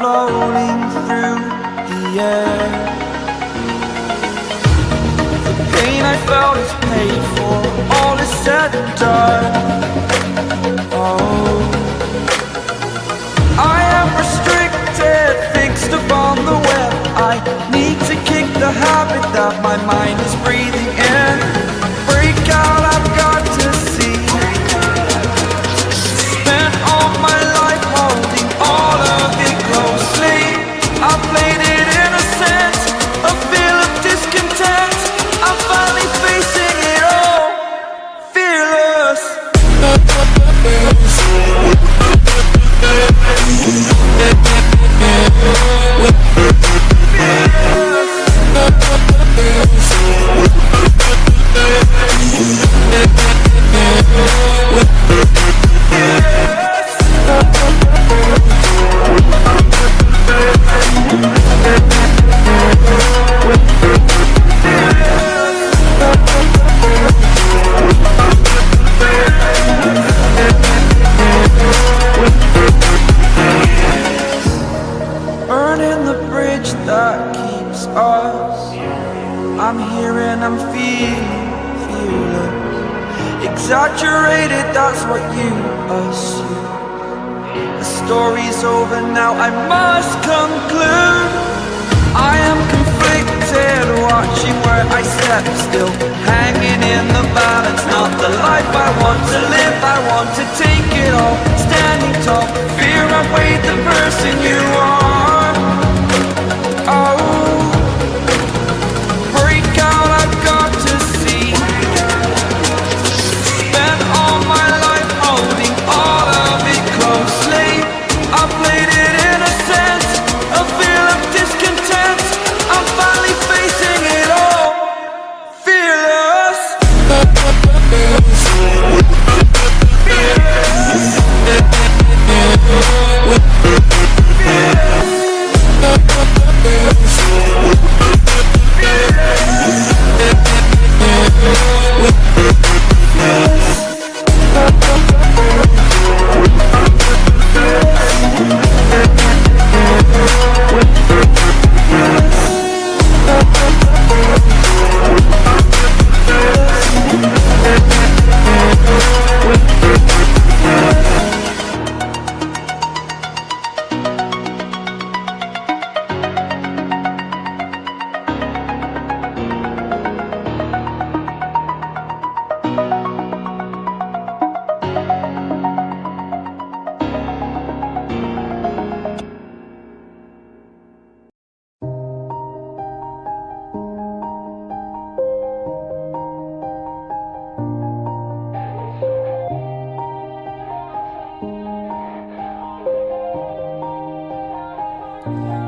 floating through the air. The pain I felt is paid for, all is said and done. Oh, I am restricted, fixed upon the web. I need to kick the habit that my mind is breathing in. Break out, I've got to see. Spent all my life holding all of it closely. I played it innocent, a feel of discontent. I'm finally facing it all, fearless. Burning the bridge that keeps us. I'm here and I'm feeling fearless. Exaggerated, that's what you assume. The story's over now, I must conclude. I am conflicted, watching where I step still, hanging in the balance. Not the life I want to live, I want to take it all. Standing tall, fear I've weighed the person you are. Oh, break out, I've got to see. Spent all my life holding all of it closely. I played it innocent, a feel of discontent. I'm finally facing it all, fearless.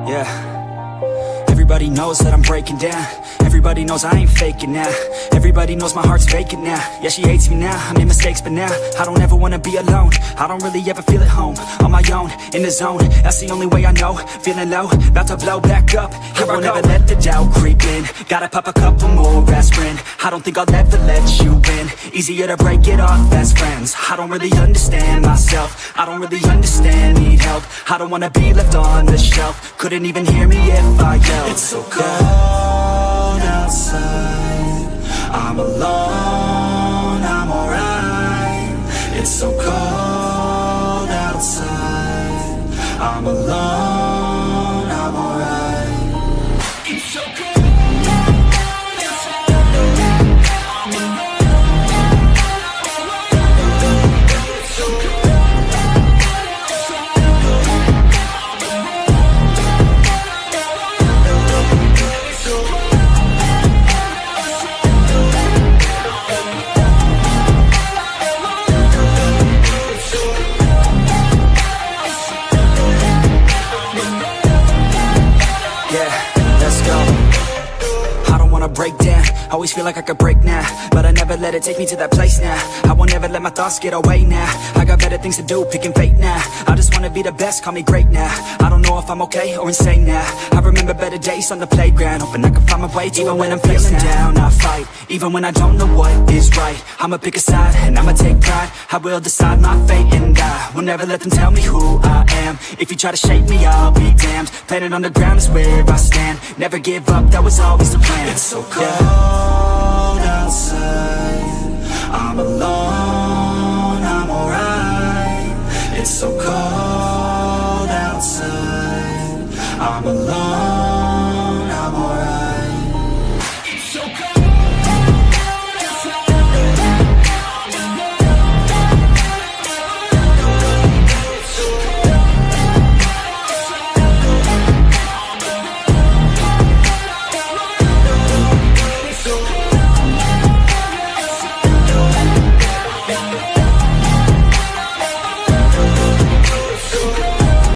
Yeah, everybody knows that I'm breaking down. Everybody knows I ain't faking now. Everybody knows my heart's vacant now. Yeah, she hates me now, I made mistakes but now I don't ever wanna be alone. I don't really ever feel at home. On my own, in the zone, that's the only way I know. Feeling low, about to blow back up. I won't ever let the doubt creep in. Gotta pop a couple more aspirin. I don't think I'll ever let you in. Easier to break it off best friends. I don't really understand myself. I don't really understand, need help. I don't wanna be left on the shelf. Couldn't even hear me if I yelled. It's so cold outside, I'm alone, I'm alright. It's so cold outside, I'm alone, I'm alright. It's so cold. break down. Always feel like I could break now, but I never let it take me to that place now. I won't ever let my thoughts get away now. I got better things to do, picking fate now. I just wanna be the best, call me great now. I don't know if I'm okay or insane now. I remember better days on the playground, hoping I can find my way. Even when I'm feeling down, I fight. Even when I don't know what is right, I'ma pick a side and I'ma take pride. I will decide my fate and I will never let them tell me who I am. If you try to shake me, I'll be damned. Planet on the ground is where I stand. Never give up, that was always the plan. It's so cold outside, I'm alone, I'm alright. It's so cold outside, I'm alone.